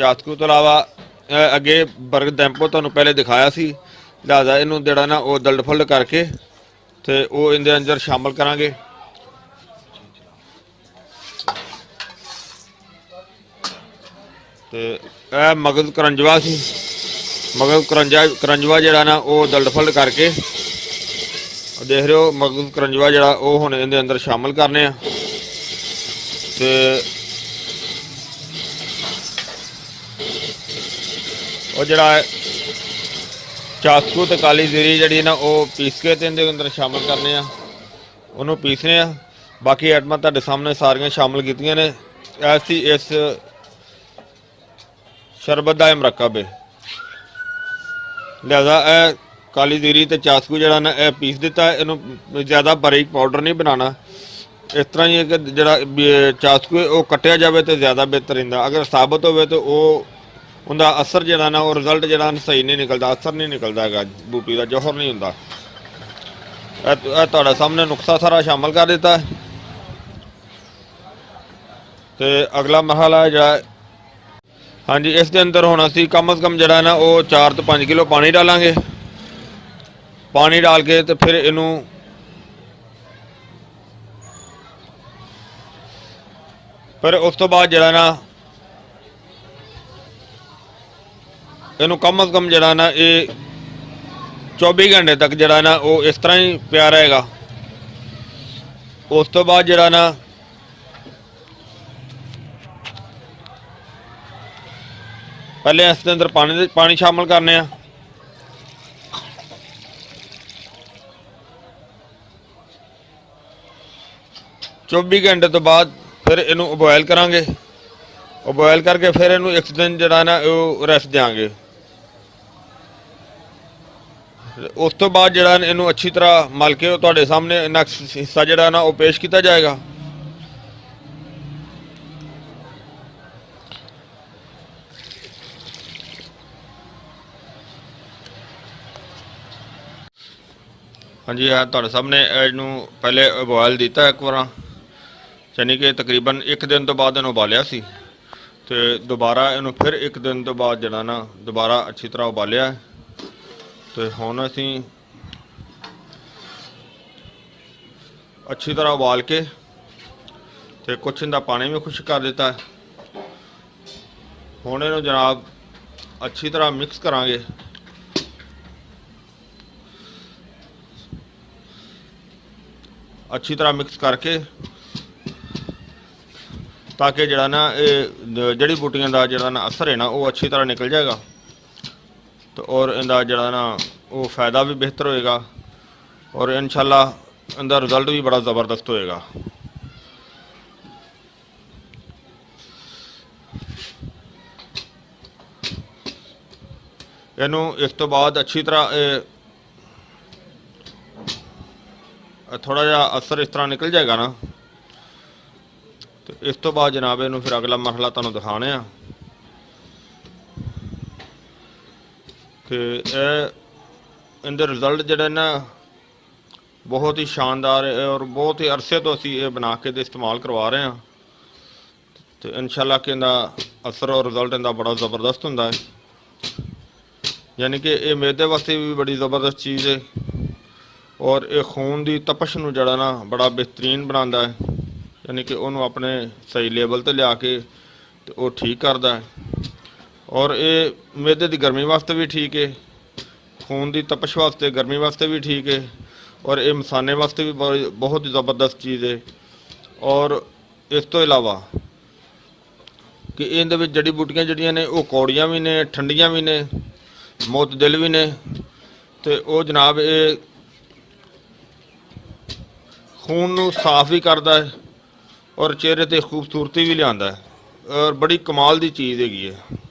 ਚਾਸਕੂ ਤੋਂ ਇਲਾਵਾ ਅੱਗੇ ਬਰਗਰ ਡੈਂਪੋ ਤੁਹਾਨੂੰ ਪਹਿਲੇ ਦਿਖਾਇਆ ਸੀ, ਲਿਹਾਜ਼ਾ ਇਹਨੂੰ ਜਿਹੜਾ ਨਾ ਉਹ ਦਲਟ ਫੁਲਟ ਕਰਕੇ ਤੇ ਉਹ ਇਹਦੇ ਅੰਦਰ ਸ਼ਾਮਲ ਕਰਾਂਗੇ। ਤੇ ਇਹ ਮਗਜ਼ ਕਰੰਜਵਾ ਸੀ, ਮਗਜ਼ ਕਰੰਜਵਾ ਜਿਹੜਾ ਨਾ ਉਹ ਦਲਟ ਫੁਲਟ ਕਰਕੇ ਦੇਖ ਰਹੇ ਹੋ। ਮਗਜ਼ ਕਰੰਜਵਾ ਜਿਹੜਾ ਉਹ ਹੁਣ ਇਹਦੇ ਅੰਦਰ ਸ਼ਾਮਲ ਕਰਨੇ ਆ ਤੇ ਉਹ ਜਿਹੜਾ ਚਾਸਕੂ ਤੇ ਕਾਲੀ ਜ਼ੀਰੀ ਜਿਹੜੀ ਨਾ ਉਹ ਪੀਸ ਕੇ ਤੇ ਇਹਦੇ ਅੰਦਰ ਸ਼ਾਮਲ ਕਰਨੇ ਆ, ਉਹਨੂੰ ਪੀਸਨੇ ਆ। ਬਾਕੀ ਆਈਟਮਾਂ ਤੁਹਾਡੇ ਸਾਹਮਣੇ ਸਾਰੀਆਂ ਸ਼ਾਮਲ ਕੀਤੀਆਂ ਨੇ। ਐਸੀ ਇਸ ਸ਼ਰਬਤ ਦਾ ਇਹ ਮੁਰੱਕਬ ਹੈ, ਲਿਹਾਜ਼ਾ ਇਹ ਕਾਲੀ ਜ਼ੀਰੀ ਤੇ ਚਾਸਕੂ ਜਿਹੜਾ ਨਾ ਇਹ ਪੀਸ ਦਿੱਤਾ। ਇਹਨੂੰ ਜ਼ਿਆਦਾ ਬਾਰੀਕ ਪਾਊਡਰ ਨਹੀਂ ਬਣਾਉਣਾ, ਇਸ ਤਰ੍ਹਾਂ ਹੀ ਹੈ ਕਿ ਜਿਹੜਾ ਚਾਸਕੂ ਹੈ ਉਹ ਕੱਟਿਆ ਜਾਵੇ ਤਾਂ ਜ਼ਿਆਦਾ ਬਿਹਤਰ ਰਹਿੰਦਾ। ਅਗਰ ਸਾਬਤ ਹੋਵੇ ਤਾਂ ਉਹ ਉਹਦਾ ਅਸਰ ਜਿਹੜਾ ਨਾ ਉਹ ਰਿਜ਼ਲਟ ਜਿਹੜਾ ਸਹੀ ਨਹੀਂ ਨਿਕਲਦਾ, ਅਸਰ ਨਹੀਂ ਨਿਕਲਦਾ ਹੈਗਾ, ਬੂਟੀ ਦਾ ਜੋਹਰ ਨਹੀਂ ਹੁੰਦਾ। ਇਹ ਤੁਹਾਡੇ ਸਾਹਮਣੇ ਨੁਕਸਾ ਸਾਰਾ ਸ਼ਾਮਲ ਕਰ ਦਿੱਤਾ ਤੇ ਅਗਲਾ ਮਰਹਲਾ ਜਿਹੜਾ ਹਾਂਜੀ ਇਸ ਦੇ ਅੰਦਰ ਹੁਣ ਅਸੀਂ ਕਮ ਅਜ਼ ਕਮ ਜਿਹੜਾ ਨਾ ਉਹ 4 ਤੋਂ 5 ਕਿਲੋ ਪਾਣੀ ਡਾਲਾਂਗੇ। ਪਾਣੀ ਡਾਲ ਕੇ ਤੇ ਫਿਰ ਇਹਨੂੰ ਉਸ ਤੋਂ ਬਾਅਦ ਜਿਹੜਾ ਨਾ ਇਹਨੂੰ ਕਮ ਅਜ਼ ਕਮ ਜਿਹੜਾ ਨਾ ਇਹ 24 ਘੰਟੇ ਤੱਕ ਜਿਹੜਾ ਨਾ ਉਹ ਇਸ ਤਰ੍ਹਾਂ ਹੀ ਪਿਆ ਰਹੇਗਾ। ਉਸ ਤੋਂ ਬਾਅਦ ਜਿਹੜਾ ਨਾ ਪਹਿਲੇ ਇਸ ਦੇ ਅੰਦਰ ਪਾਣੀ ਸ਼ਾਮਲ ਕਰਨੇ ਆ। चौबी घंटे तो बाद फिर इनू बॉयल करांगे, और बॉयल करके फिर इनू एक दिन जड़ा ना रेस्ट देंगे। उस तो बाद जड़ा इनू अच्छी तरह मल के तुहाडे सामने नैक्सट हिस्सा जड़ा ना वो पेश किया जाएगा। हाँ जी हाँ, तुहाडे सामने इनू पहले बॉयल दिता एक बार, यानी कि तकरीबन एक दिन तो बाद इन्हू उबालिया सी, ते दोबारा इनू फिर एक दिन तो बाद जड़ा ना दोबारा अच्छी तरह उबालिया। तो हुण असीं अच्छी तरह उबाल के ते कुछ इहदा पानी भी खुश कर दिता है। हुण इहनू जनाब अच्छी तरह मिक्स करांगे। अच्छी तरह मिक्स करके ताकि जड़ा ना जड़ी बूटियां का जड़ा ना असर है ना वो अच्छी तरह निकल जाएगा, तो और इनका जड़ा ना वो फ़ायदा भी बेहतर होएगा, और इंशाल्लाह इनका रिजल्ट भी बड़ा ज़बरदस्त होएगा। इनू इस तो बाद अच्छी तरह थोड़ा जा असर इस तरह निकल जाएगा ना, तो इस तो बाद जनाब इनू फिर अगला मरहला तुहानू दिखाने आ कि इनके रिजल्ट जड़े ना बहुत ही शानदार है, और बहुत ही अरसे तो असी ये बना के इस्तेमाल करवा रहे हैं। तो इंशाल्लाह कि इनका असर और रिजल्ट इनका बड़ा ज़बरदस्त होंदा है, यानी कि ये मैदे वास्ते भी बड़ी ज़बरदस्त चीज़ है, और ये खून की तपश नूं जड़ा ना बड़ा बेहतरीन बनाता है, यानी कि उन्होंने अपने सही लेवल पर लिया के तो वो ठीक करता है। और ये मैदे की गर्मी वास्ते भी ठीक है, खून की तपश वास्ते गर्मी वास्ते भी ठीक है, और ये मसाने वास्ते भी बहुत ही ज़बरदस्त चीज़ है। और इस तो इलावा कि इहदे विच जड़ी बूटियां जड़ियां ने वो कौड़ियां भी ने, ठंडियां भी ने, मुतदिल भी ने, तो वो जनाब ये खून नूं साफ भी करता है, और चेहरे ते खूबसूरती भी लियाता है, और बड़ी कमाल की चीज़ हैगी है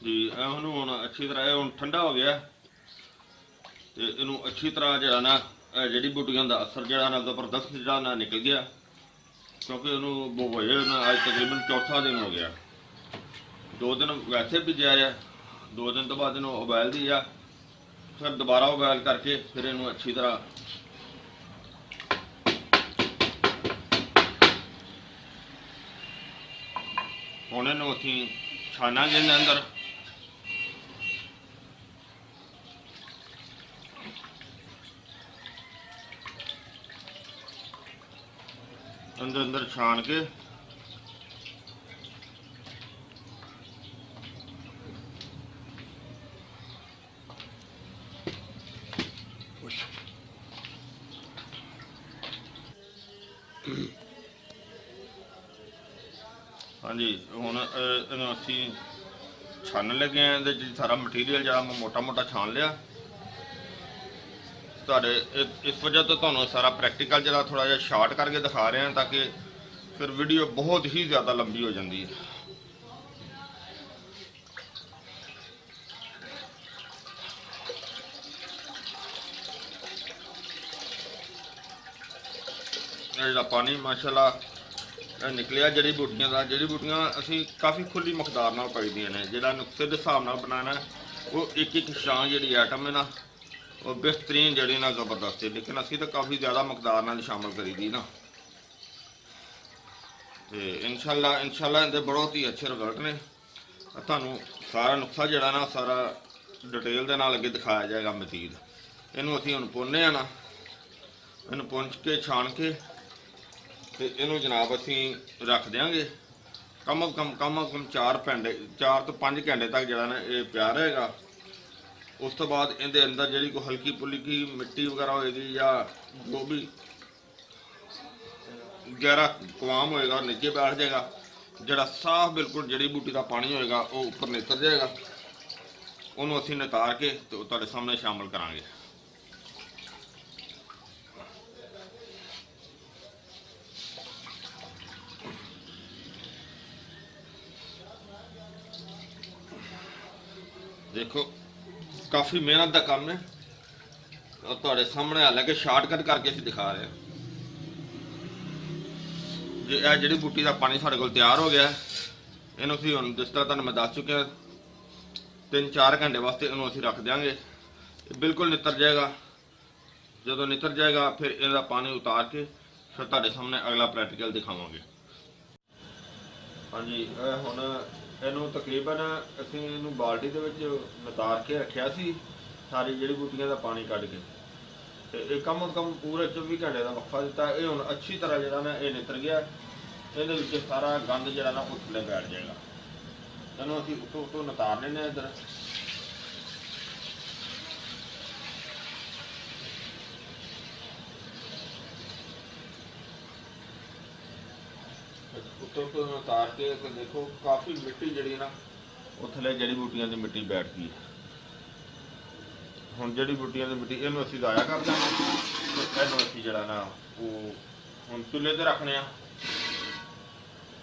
जी। हुण अच्छी तरह हुण ठंडा हो गया, तो इनू अच्छी तरह जड़ा ना जड़ी बूटियां का असर जड़ा ना ज़बरदस्त जड़ा ना निकल गया, क्योंकि उन्होंने बोए अज तकरीबन चौथा दिन हो गया। 2 दिन वैसे भी जाया, 2 दिन तो बाद इन्हों उबाल दिया, फिर दोबारा उबाल करके फिर इनू अच्छी तरह ਹੁਣ ਇਹਨੂੰ ਅਸੀਂ ਛਾਨਾਂਗੇ ਇਹਦੇ ਅੰਦਰ। ਅੰਦਰ ਅੰਦਰ ਛਾਣ ਕੇ ਹਾਂਜੀ ਹੁਣ ਇਹਨੂੰ ਅਸੀਂ ਛਾਨਣ ਲੱਗੇ ਹਾਂ। ਇਹਦੇ 'ਚ ਸਾਰਾ ਮਟੀਰੀਅਲ ਜਿਹੜਾ ਮੈਂ ਮੋਟਾ ਮੋਟਾ ਛਾਣ ਲਿਆ। ਤੁਹਾਡੇ ਇਸ ਵਜ੍ਹਾ ਤੋਂ ਤੁਹਾਨੂੰ ਸਾਰਾ ਪ੍ਰੈਕਟੀਕਲ ਜਿਹੜਾ ਥੋੜ੍ਹਾ ਜਿਹਾ ਸ਼ਾਰਟ ਕਰਕੇ ਦਿਖਾ ਰਹੇ ਹਾਂ, ਤਾਂ ਕਿ ਫਿਰ ਵੀਡੀਓ ਬਹੁਤ ਹੀ ਜ਼ਿਆਦਾ ਲੰਬੀ ਹੋ ਜਾਂਦੀ ਹੈ। ਇਹ ਜਿਹੜਾ ਪਾਣੀ ਮਾਸ਼ਾਅੱਲਾ ਨਿਕਲਿਆ ਜੜੀ ਬੂਟੀਆਂ ਦਾ। ਜੜੀ ਬੂਟੀਆਂ ਅਸੀਂ ਕਾਫੀ ਖੁੱਲੀ ਮਕਦਾਰ ਨਾਲ ਪਾਈਦੀਆਂ ਨੇ। ਜਿਹੜਾ ਨੁਕਸੇ ਦੇ ਹਿਸਾਬ ਨਾਲ ਬਣਾਉਣਾ ਉਹ ਇੱਕ ਇੱਕ ਛਾਂ ਜਿਹੜੀ ਆਈਟਮ ਹੈ ਨਾ, ਉਹ ਬਿਹਤਰੀਨ ਜਿਹੜੀ ਨਾ ਜ਼ਬਰਦਸਤ ਹੈ। ਲੇਕਿਨ ਅਸੀਂ ਤਾਂ ਕਾਫੀ ਜ਼ਿਆਦਾ ਮਕਦਾਰ ਨਾਲ ਸ਼ਾਮਲ ਕਰੀਦੀ ਨਾ, ਤੇ ਇਨਸ਼ਾਅੱਲਾ ਇਹਦੇ ਬਹੁਤ ਹੀ ਅੱਛੇ ਰਿਜ਼ਲਟ ਨੇ। ਤੁਹਾਨੂੰ ਸਾਰਾ ਨੁਕਸਾ ਜਿਹੜਾ ਨਾ ਸਾਰਾ ਡਿਟੇਲ ਦੇ ਨਾਲ ਅੱਗੇ ਦਿਖਾਇਆ ਜਾਏਗਾ ਮਜ਼ੀਦ। ਇਹਨੂੰ ਅਸੀਂ ਹੁਣ ਪੁੰਨਦੇ ਆ ਨਾ, ਇਹਨੂੰ ਪੁੰਨ ਕੇ ਛਾਣ ਕੇ ਤੇ ਇਹਨੂੰ ਜਨਾਬ ਅਸੀਂ ਰੱਖ ਦਿਆਂਗੇ ਕਮ ਅਜ਼ ਕਮ 4 ਤੋਂ 5 ਘੰਟੇ ਤੱਕ ਜਿਹੜਾ ਨਾ ਇਹ ਪਿਆ ਰਹੇਗਾ। ਉਸ ਤੋਂ ਬਾਅਦ ਇਹਦੇ ਅੰਦਰ ਜਿਹੜੀ ਕੋਈ ਹਲਕੀ ਪੁਲਕੀ ਮਿੱਟੀ ਵਗੈਰਾ ਹੋਏਗੀ ਜਾਂ ਜੋ ਵੀ ਗਹਿਰਾ ਕਵਾਮ ਹੋਏਗਾ ਨੀਚੇ ਬੈਠ ਜਾਏਗਾ। ਜਿਹੜਾ ਸਾਫ਼ ਬਿਲਕੁਲ ਜੜੀ ਬੂਟੀ ਦਾ ਪਾਣੀ ਹੋਏਗਾ ਉਹ ਉੱਪਰ ਨਿਕਲ ਜਾਏਗਾ। ਉਹਨੂੰ ਅਸੀਂ ਨਿਤਾਰ ਕੇ ਤੇ ਤੁਹਾਡੇ ਸਾਹਮਣੇ ਸ਼ਾਮਲ ਕਰਾਂਗੇ। देखो काफ़ी मेहनत का काम है और ਤੁਹਾਡੇ ਸਾਹਮਣੇ हालांकि ਸ਼ਾਰਟਕਟ ਕਰਕੇ ਅਸੀਂ ਦਿਖਾ ਰਹੇ ਹਾਂ। ਜੇ ਇਹ ਜਿਹੜੀ ਬੂਟੀ ਦਾ ਪਾਣੀ ਸਾਡੇ ਕੋਲ ਤਿਆਰ ਹੋ ਗਿਆ, ਇਹਨੂੰ ਅਸੀਂ ਹੁਣ ਜਿਸ ਤਰ੍ਹਾਂ ਤੁਹਾਨੂੰ ਮੈਂ ਦੱਸ ਚੁੱਕਿਆ 3-4 ਘੰਟੇ ਵਾਸਤੇ ਇਹਨੂੰ ਅਸੀਂ ਰੱਖ ਦਿਆਂਗੇ। ਇਹ ਬਿਲਕੁਲ ਨਿਤਰ ਜਾਏਗਾ। ਜਦੋਂ ਨਿਤਰ ਜਾਏਗਾ ਫਿਰ ਇਹਦਾ ਪਾਣੀ ਉਤਾਰ ਕੇ ਫਿਰ ਤੁਹਾਡੇ ਸਾਹਮਣੇ ਅਗਲਾ ਪ੍ਰੈਕਟੀਕਲ ਦਿਖਾਵਾਂਗੇ। ਹਾਂਜੀ ਹੁਣ ਇਹਨੂੰ ਤਕਰੀਬਨ ਅਸੀਂ ਇਹਨੂੰ ਬਾਲਟੀ ਦੇ ਵਿੱਚ ਨਿਤਾਰ ਕੇ ਰੱਖਿਆ ਸੀ, ਸਾਰੀ ਜਿਹੜੀ ਬੂਟੀਆਂ ਦਾ ਪਾਣੀ ਕੱਢ ਕੇ, ਤੇ ਇਹ ਕਮ ਅਜ਼ ਕਮ ਪੂਰੇ 24 ਘੰਟੇ ਦਾ ਵਕਫਾ ਦਿੱਤਾ। ਇਹ ਹੁਣ ਅੱਛੀ ਤਰ੍ਹਾਂ ਜਿਹੜਾ ਨਾ ਇਹ ਨਿਤਰ ਗਿਆ। ਇਹਦੇ ਵਿੱਚ ਸਾਰਾ ਗੰਦ ਜਿਹੜਾ ਨਾ ਉਹ ਥੱਲੇ ਬੈਠ ਜਾਏਗਾ। ਇਹਨੂੰ ਅਸੀਂ ਉੱਤੋਂ ਨਿਤਾਰ ਲੈਂਦੇ ਹਾਂ। ਇੱਧਰ ਉੱਤੋਂ ਉਤਾਰ ਕੇ ਤੇ ਦੇਖੋ ਕਾਫੀ ਮਿੱਟੀ ਜਿਹੜੀ ਨਾ ਉਹ ਥੱਲੇ ਜੜੀ ਬੂਟੀਆਂ ਦੀ ਮਿੱਟੀ ਬੈਠ ਗਈ। ਹੁਣ ਜੜੀ ਬੂਟੀਆਂ ਦੀ ਮਿੱਟੀ ਇਹਨੂੰ ਅਸੀਂ ਜ਼ਾਇਆ ਕਰ ਦਾਂਗੇ ਤੇ ਇਹਨੂੰ ਅਸੀਂ ਜਿਹੜਾ ਨਾ ਉਹ ਹੁਣ ਚੁੱਲ੍ਹੇ ਤੇ ਰੱਖਣੇ ਆ।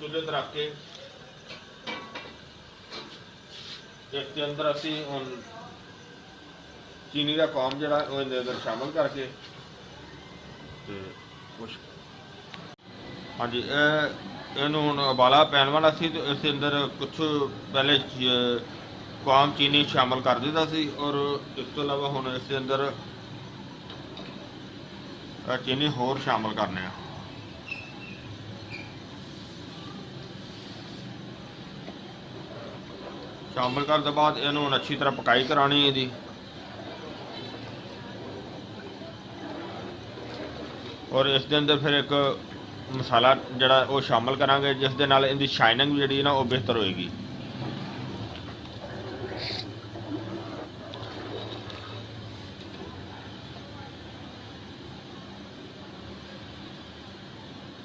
ਚੁੱਲ੍ਹੇ ਤੇ ਰੱਖ ਕੇ ਇਸ ਦੇ ਅੰਦਰ ਅਸੀਂ ਹੁਣ ਚੀਨੀ ਦਾ ਕੌਮ ਜਿਹੜਾ ਉਹ ਇਹਦੇ ਅੰਦਰ ਸ਼ਾਮਲ ਕਰਕੇ ਤੇ ਕੁਛ ਹਾਂਜੀ ਇਹਨੂੰ ਹੁਣ ਉਬਾਲਾ ਪੈਣ ਵਾਲਾ ਸੀ ਤੇ ਇਸ ਦੇ ਅੰਦਰ ਕੁਛ ਪਹਿਲੇ ਕੌਮ ਚੀਨੀ ਸ਼ਾਮਲ ਕਰ ਦਿੱਤਾ ਸੀ, ਔਰ ਇਸ ਤੋਂ ਇਲਾਵਾ ਹੁਣ ਇਸ ਦੇ ਅੰਦਰ ਚੀਨੀ ਹੋਰ ਸ਼ਾਮਲ ਕਰਨੇ ਆ। ਸ਼ਾਮਲ ਕਰਨ ਤੋਂ ਬਾਅਦ ਇਹਨੂੰ ਹੁਣ ਅੱਛੀ ਤਰ੍ਹਾਂ ਪਕਾਈ ਕਰਾਣੀ ਇਹਦੀ। ਔਰ ਇਸ ਦੇ ਅੰਦਰ ਫਿਰ ਇੱਕ ਮਸਾਲਾ ਜਿਹੜਾ ਉਹ ਸ਼ਾਮਲ ਕਰਾਂਗੇ, ਜਿਸ ਦੇ ਨਾਲ ਇਹਦੀ ਸ਼ਾਈਨਿੰਗ ਜਿਹੜੀ ਨਾ ਉਹ ਬਿਹਤਰ ਹੋਏਗੀ।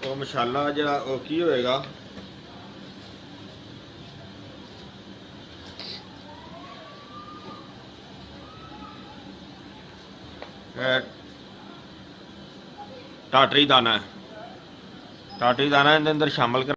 ਉਹ ਮਸਾਲਾ ਜਿਹੜਾ ਉਹ ਕੀ ਹੋਏਗਾ, ਟਾਟਰੀ ਦਾਣਾ ਇਹਦੇ ਅੰਦਰ ਸ਼ਾਮਲ ਕਰ